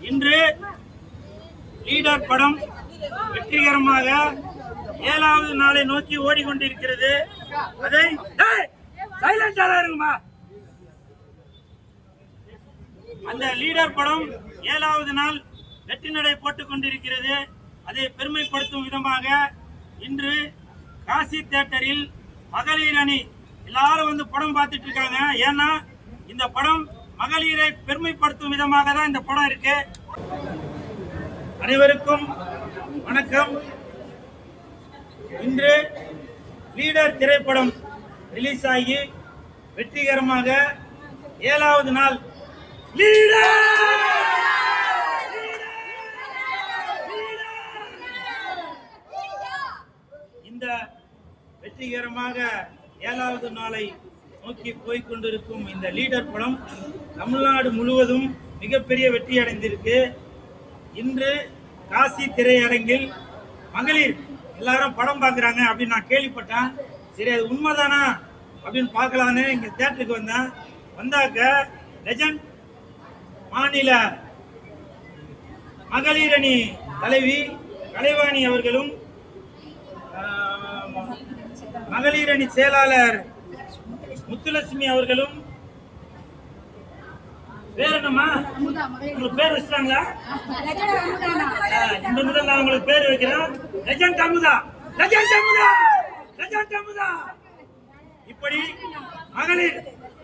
இன்று லீடர் படம் வெற்றிகரமாக 7வது நாளை நோக்கி ஓடிக்கொண்டிருக்கிறது. அதை அந்த லீடர் படம் 7வது நாள் வெற்றி நடை போட்டுக் கொண்டிருக்கிறது. அதை பெருமைப்படுத்தும் விதமாக இன்று காசி தியேட்டரில் மகளிர் அணி எல்லாரும் வந்து படம் பார்த்துட்டு இருக்காங்க. ஏன்னா இந்த படம் மகளிரை பெருமைப்படுத்தும் விதமாக தான் இந்த படம் இருக்கு. அனைவருக்கும் வணக்கம். இன்று லீடர் திரைப்படம் ரிலீஸ் ஆகி வெற்றிகரமாக 7வது நாள் இந்த வெற்றிகரமாக 7வது நாளை நோக்கி போய்கொண்டிருக்கும் இந்த லீடர் படம் தமிழ்நாடு முழுவதும் மிகப்பெரிய வெற்றி அடைந்திருக்கு. இன்று காசி திரையரங்கில் மகளிர் எல்லாரும் படம் பார்க்குறாங்க அப்படின்னு நான் கேள்விப்பட்டேன். சரி, அது உண்மைதானா அப்படின்னு பார்க்கலான்னு இங்கே தியேட்டருக்கு வந்தேன். வந்தாக்க லெஜண்ட் மாநில மகளிர் அணி தலைவி கலைவாணி அவர்களும் மகளிர் அணி செயலாளர் முத்துலட்சுமி அவர்களும் பேர் என்னம்மா உங்களுக்கு பேர் வச்சுட்டாங்களா? இந்த முதல் நான் உங்களுக்கு பேர் வைக்கிறேன். Legend Amudha, legend Amudha, legend Amudha. இப்படி மகளிர்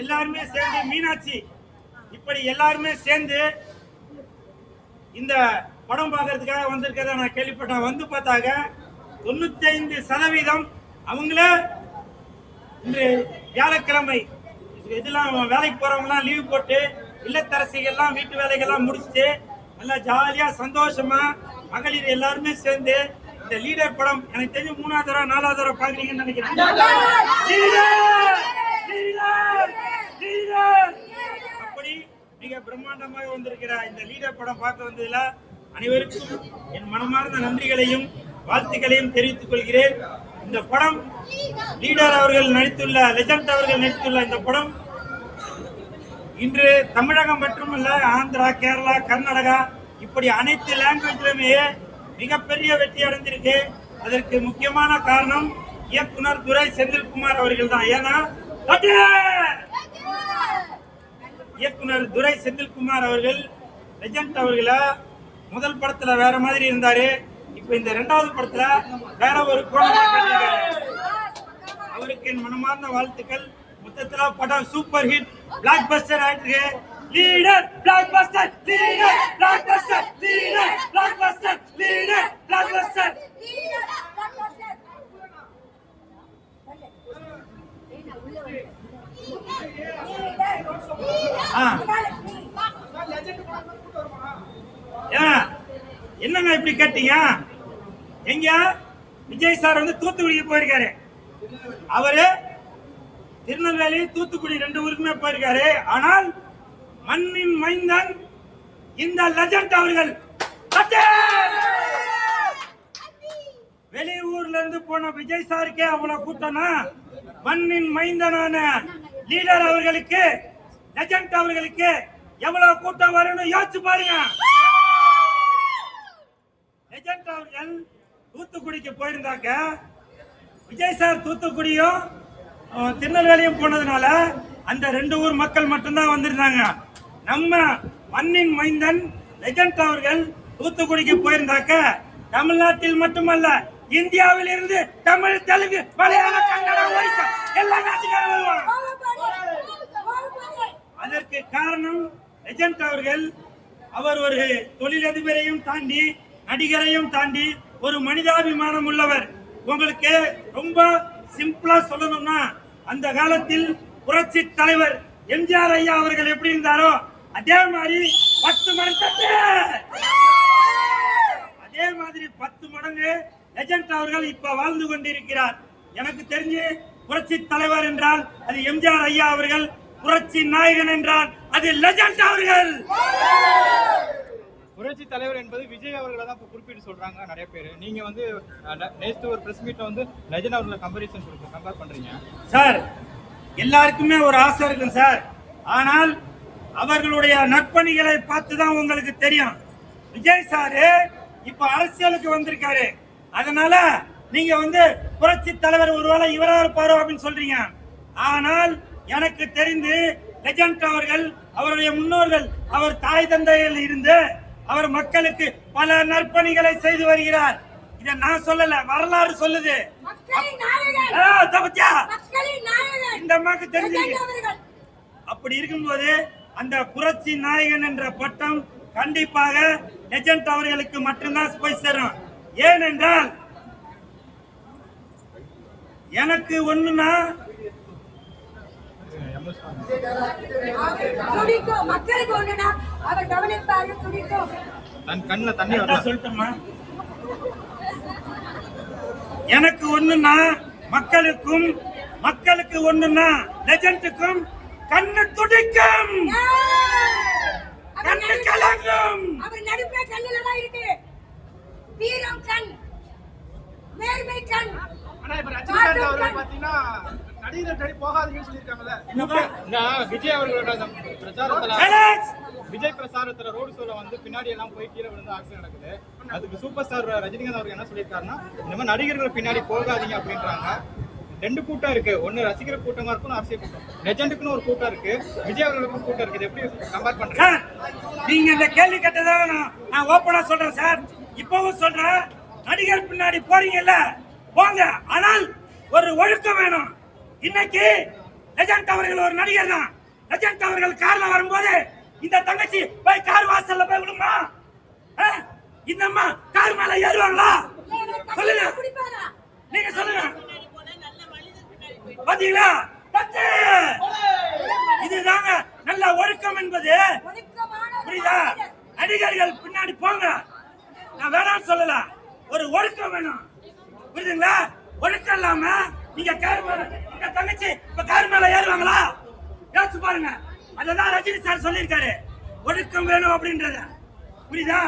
எல்லாருமே சேர்ந்து, மீனாட்சி, இப்படி எல்லாருமே சேர்ந்து இந்த படம் பார்க்கறதுக்காக வந்திருக்கிறத நான் கேள்விப்பட்டேன். வந்து பார்த்தாங்க 95% அவங்களே இன்று வியாழக்கிழமை இதெல்லாம் வேலைக்கு போறவங்கலாம் லீவ் போட்டு இல்லத்தரசிகள்லாம் வீட்டு வேலைகள்லாம் முடிச்சுட்டு நல்லா ஜாலியா சந்தோஷமா மகளிர் எல்லாருமே சேர்ந்து இந்த லீடர் படம் எனக்கு தெரிஞ்சு 3வது தடவை 4வது தடவை பாக்குறீங்கன்னு நினைக்கிறேன். அப்படி மிக பிரம்மாண்டமாக வந்திருக்கிற இந்த லீடர் படம் பார்க்க வந்ததுல அனைவருக்கும் என் மனமார்ந்த நன்றிகளையும் வாழ்த்துக்களையும் தெரிவித்துக் கொள்கிறேன். இந்த படம் லீடர் அவர்கள் நடித்துள்ள, லெஜண்ட் அவர்கள் நடித்துள்ள இந்த படம் இன்று தமிழகம் மட்டுமல்ல, ஆந்திரா, கேரளா, கர்நாடகா இப்படி அனைத்து லாங்குவேஜ்லுமே மிகப்பெரிய வெற்றி அடைந்திருக்கு. அதற்கு முக்கியமான காரணம் இயக்குனர் துரை செந்தில்குமார் அவர்கள் தான். ஏன்னா இயக்குனர் துரை செந்தில்குமார் அவர்கள் லெஜண்ட் அவர்களை முதல் படத்துல வேற மாதிரி இருந்தாரு. இப்ப இந்த 2வது படத்துல வேற ஒரு கோணம். அவருக்கு என் மனமார்ந்த வாழ்த்துக்கள். மொத்தத்துல படம் சூப்பர் ஹிட், பிளாக் பஸ்டர் ஆயிட்டு. Leader black Bastar, leader black Bastar, leader black Bastar, leader black Bastar. என்னங்க இப்படி கேட்டீங்க? எங்க விஜய் சார் வந்து தூத்துக்குடிக்கு போயிருக்காரு. அவரு திருநெல்வேலி, தூத்துக்குடி 2 ஊருக்குமே போயிருக்காரு. ஆனால் மண்ணின் மைந்தன் இந்த லெஜண்ட் அவர்கள் வெளியூர்ல இருந்து போன விஜய் சாருக்கே அவ்வளவு கூட்டம்னா மண்ணின் மைந்தனான லீடர் அவர்களுக்கு, லெஜண்ட் அவர்களுக்கு எவ்வளவு கூட்டம் வரும்னு யோசிச்சு பாருங்க. லெஜண்ட் அவர்கள் தூத்துக்குடிக்கு போயிருந்தாக்க விஜய் சார் தூத்துக்குடியும் திருநெல்வேலியும் போனதுனால அந்த 2 ஊர் மக்கள் மட்டும்தான் வந்திருந்தாங்க. நம்ம மண்ணின் மைந்தன் லெஜண்ட் அவர்கள் தூத்துக்குடிக்கு போயிருந்தாக்க தமிழ்நாட்டில் மட்டுமல்ல, இந்தியாவில் இருந்து தமிழ், தெலுங்கு, மலையாளம், கன்னடம், ஒரிசா எல்லா நாட்டுக்காரும் வருவாங்க. அதற்கு காரணம் லெஜண்ட் அவர்கள். அவர் ஒரு தொழிலதிபரையும் தாண்டி, நடிகரையும் தாண்டி ஒரு மனிதாபிமானம் உள்ளவர். உங்களுக்கு ரொம்ப சிம்பிளா சொல்லணும்னா, அந்த காலத்தில் புரட்சி தலைவர் எம்ஜிஆர் ஐயா அவர்கள் எப்படி இருந்தாரோ அதே மாதிரி 10 மடங்கு, அதே மாதிரி 10 மடங்கு லெஜண்ட் அவர்கள் இப்ப வாழ்ந்து கொண்டிருக்கிறார். எனக்கு தெரிஞ்சு புரட்சி தலைவர் என்றால் அது எம்ஜிஆர் ஐயா அவர்கள், புரட்சி நாயகன் என்றால் அது லெஜண்ட் அவர்கள். புரட்சி தலைவர் என்பது விஜய் அவர்களை தான் குறிப்பிட்டு சொல்றாங்க நிறைய பேர். நீங்க வந்து நேற்று ஒரு பிரஸ் மீட்ல வந்து லெஜண்ட் அவர்களை கம்பேர் பண்றீங்க சார். எல்லாருக்குமே ஒரு ஆசை இருக்கும் சார். ஆனால் அவர்களுடைய நற்பணிகளை பார்த்துதான் உங்களுக்கு தெரியும். விஜய் சாரு இப்ப அரசியலுக்கு வந்திருக்காரு. அதனால நீங்க புரட்சி தலைவர் ஒருவேளை இவரா இருப்பாரோ அப்படின்னு சொல்றீங்க. ஆனால் எனக்கு தெரிந்து லெஜண்ட் அவர்கள், அவருடைய முன்னோர்கள், அவர் தாய் தந்தையில் இருந்து அவர் மக்களுக்கு பல நற்பணிகளை செய்து வருகிறார். இத நான் சொல்லல, வரலாறு சொல்லுது. இந்த அம்மாக்கு தெரிஞ்சிருக்கு. அப்படி இருக்கும்போது அந்த புரட்சி நாயகன் என்ற பட்டம் கண்டிப்பாக லெஜண்ட் அவர்களுக்கு மட்டும்தான் போய் சேரும். ஏனென்றால் எனக்கு ஒண்ணுன்னா மக்களுக்கு ஒண்ணுனா அவர் கவனிப்பாரு. சொல்லட்டுமா? எனக்கு ஒண்ணுன்னா மக்களுக்கும், மக்களுக்கு ஒண்ணுன்னா லெஜண்டுக்கும் கண்ணு துடிக்கும், கண்ணு கலங்கும். அவர் நடுப்பே கண்ணுல தான் இருக்கு. வீரம் கண், நேர்மை கண். ஆனா இப்ப ரஜினிகாந்த் அவர்கள் பாத்தீங்கன்னா நடிகர் போகாதீங்கன்னு சொல்லிருக்காங்கல்ல. விஜய் அவர்களோட விஜய் பிரசாரத்துல ரோடு ஷோல பின்னாடி எல்லாம் போய் கீழே விழுந்து ஆக்சிடென்ட் நடக்குது. அதுக்கு சூப்பர் ஸ்டார் ரஜினிகாந்த் அவர்கள் என்ன சொல்லியிருக்காருன்னா, இந்த மாதிரி நடிகர்கள் பின்னாடி போகாதீங்க அப்படின்றாங்க. ரெண்டு கூட்டம் இருக்கு, ஒன்னு ரசிகர் கூட்டமா இருக்கும், அரசியல் கூட்டம். லெஜண்டுக்குன்னு ஒரு கூட்டம் இருக்கு, விஜய் அவர்களுக்கும் கூட்டம் இருக்கு. எப்படி கம்பேர் பண்றீங்க? நீங்க இந்த கேள்வி கேட்டதான் நான் ஓப்பனா சொல்றேன் சார். இப்பவும் சொல்றேன், நடிகர் பின்னாடி போறீங்கல்ல போங்க, ஆனால் ஒரு ஒழுக்கம் வேணும். இன்னைக்கு லெஜண்ட் அவர்கள் ஒரு நடிகர் தான். லெஜண்ட் அவர்கள் கார்ல வரும்போது இந்த தங்கச்சி போய் கார் வாசல்ல போய் விடுமா? இந்த அம்மா கார் மேல ஏறுவாங்களா? சொல்லுங்க, நீங்க சொல்லுங்க. பாத்தீங்களா? இதுதாங்க நல்ல ஒழுக்கம் என்பது. புரியுதா? நடிகர்கள் பின்னாடி போங்க, நான் வேணாம்னு சொல்லல. ஒரு ஒழுக்கம் வேணும், புரியுதுங்களா? ஒழுக்கம் இல்லாம நீங்க கார் மேல, இந்த தங்கச்சி இப்ப கார் மேல ஏறுவாங்களா? யோசிச்சு பாருங்க. அததான் ரஜினி சார் சொல்லியிருக்காரு, ஒழுக்கம் வேணும் அப்படின்றத. புரியுதா?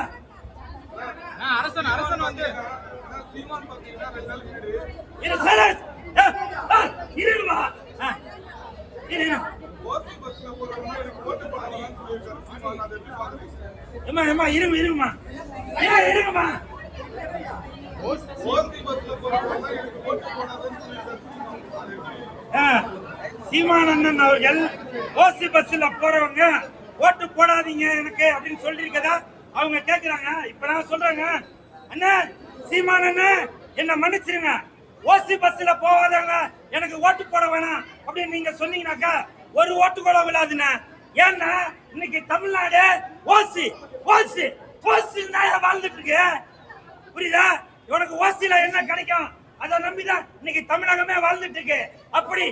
அரசன் அரசன் இருமா இருங்கம்மா இருங்கம்மா. சீமானந்தன் அவர்கள் ஓசி பஸ்ல போறவங்க ஓட்டு போடாதீங்க எனக்கு அப்படின்னு சொல்லிருக்கதா அவங்க கேக்குறாங்க. இப்ப நான் சொல்றேங்க, அண்ணா சீமானண்ண என்ன மன்னிச்சிருங்க, ஓசி பஸ்ல போவாதவங்க எனக்கு ஓட்டு போட வேணாம் அப்படின்னு நீங்க சொன்னீங்கன்னாக்கா ஒரு ஓட்டு கூட விழாதுண்ணா. ஏன்னா இன்னைக்கு தமிழ்நாடு ஓசி ஓசி ஓசி வாழ்ந்துட்டு இருக்கு. புரியுதா? உனக்கு ஓசில என்ன கிடைக்கும் அதை நம்பிதான் இன்னைக்கு தமிழகமே வாழ்ந்துட்டு இருக்கு. அப்படி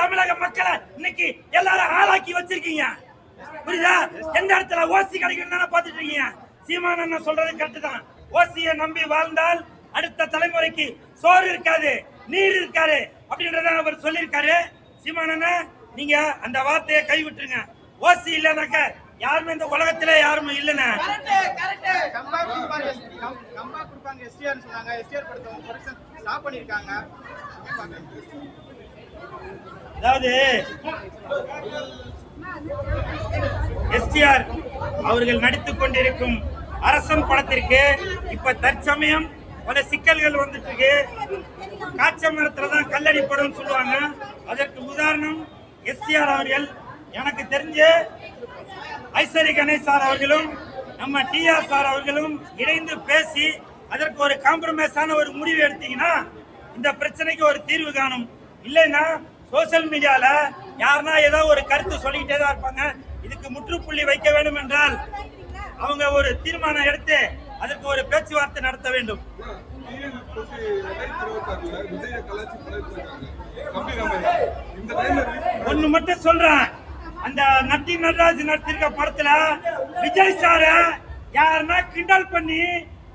தமிழக மக்களை இன்னைக்கு எல்லாரும் ஆளாக்கி வச்சிருக்கீங்க. புரியுதா? எந்த இடத்துல ஓசி கிடைக்கும் பாத்துட்டு இருக்கீங்க. சீமானண்ண சொல்றது கரெக்ட் தான். ஓசியை நம்பி வாழ்ந்தால் அடுத்த தலைமுறைக்கு சோறு இருக்காது, நீர் இருக்காது அப்படின்றத அவர் சொல்லியிருக்காரு. சீமானண்ண நீங்க அந்த வார்த்தையை கைவிட்டுருங்க. ஓசி இல்லைனாக்க யாருமே இந்த உலகத்திலே யாருமே இல்லைன்னு. அதாவது எஸ்டிஆர் அவர்கள் நடித்துக் கொண்டிருக்கும் அரசன் படத்திற்கு இப்ப தற்சமயம் பல சிக்கல்கள் வந்துட்டு இருக்கு. காட்சி மரத்துலதான் கல்லடி படம் சொல்லுவாங்க. அதற்கு உதாரணம் எஸ்டிஆர் அவர்கள். எனக்கு தெரிஞ்சு ஐஸ்வரி கணேஷ் சார் அவர்களும் நம்ம டிஆர் சார் அவர்களும் இணைந்து பேசி அதற்கு ஒரு காம்ப்ரமைஸான ஒரு முடிவு எடுத்தீங்கன்னா இந்த பிரச்சனைக்கு ஒரு தீர்வு காணும். இல்லைன்னா சோசியல் மீடியால யாருன்னா ஏதோ ஒரு கருத்து சொல்லிக்கிட்டே தான் இருப்பாங்க. இதுக்கு முற்றுப்புள்ளி வைக்க வேண்டும் என்றால் அவங்க ஒரு தீர்மானம் எடுத்து அதற்கு ஒரு பேச்சுவார்த்தை நடத்த வேண்டும். ஒண்ணு மட்டும் சொல்றேன், அந்த நட்டி நடராஜ் நடித்திருக்க படத்துல விஜய் சார யாருன்னா கிண்டல் பண்ணி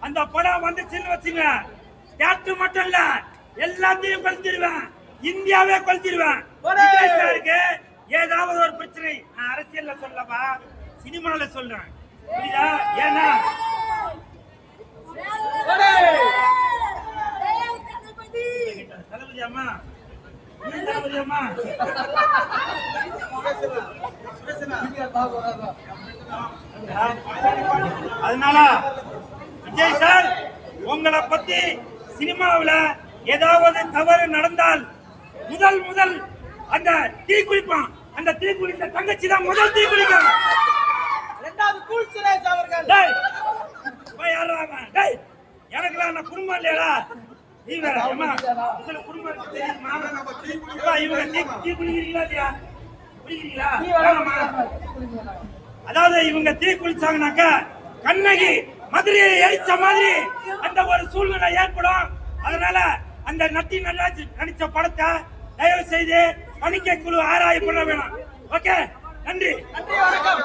அந்த படம் வந்துச்சுன்னு வச்சுங்க, தியேட்டர் மட்டும் இல்ல எல்லாத்தையும் கொளுத்திடுவேன், இந்தியாவே கொளுத்திடுவேன். விஜய் சாருக்கு ஏதாவது ஒரு பிரச்சனை, நான் அரசியல்ல சொல்லவா சினிமால சொல்றேன். புரியுதா? ஏன்னா தளபதி அம்மா அதனால விஜய் சார், உங்களை பத்தி சினிமாவுல ஏதாவது தவறு நடந்தால் முதல் அந்த தீ குளிப்பான், அந்த தீ குளித்த தங்கச்சி தான் முதல் தீ குளிக்கும். எனக்குலாம் நான் குடும்பம் இல்லையாடா? நீ வேற உங்களுக்கு குடும்பம் இருக்கு தெரியுமா? இவங்க தீ குளிக்கிறீங்களா இல்லையா? குளிக்கிறீங்களா? அதாவது இவங்க தீ குளிச்சாங்கனாக்க கண்ணகி மதுரையை எரிச்ச மாதிரி அந்த ஒரு சூழ்நிலை ஏற்படும். அதனால அந்த நட்டி நடராஜ் நடிச்ச படத்தை தயவு செய்து தணிக்கை குழு ஆராய பண்ண வேணும். ஓகே, நன்றி. வணக்கம்.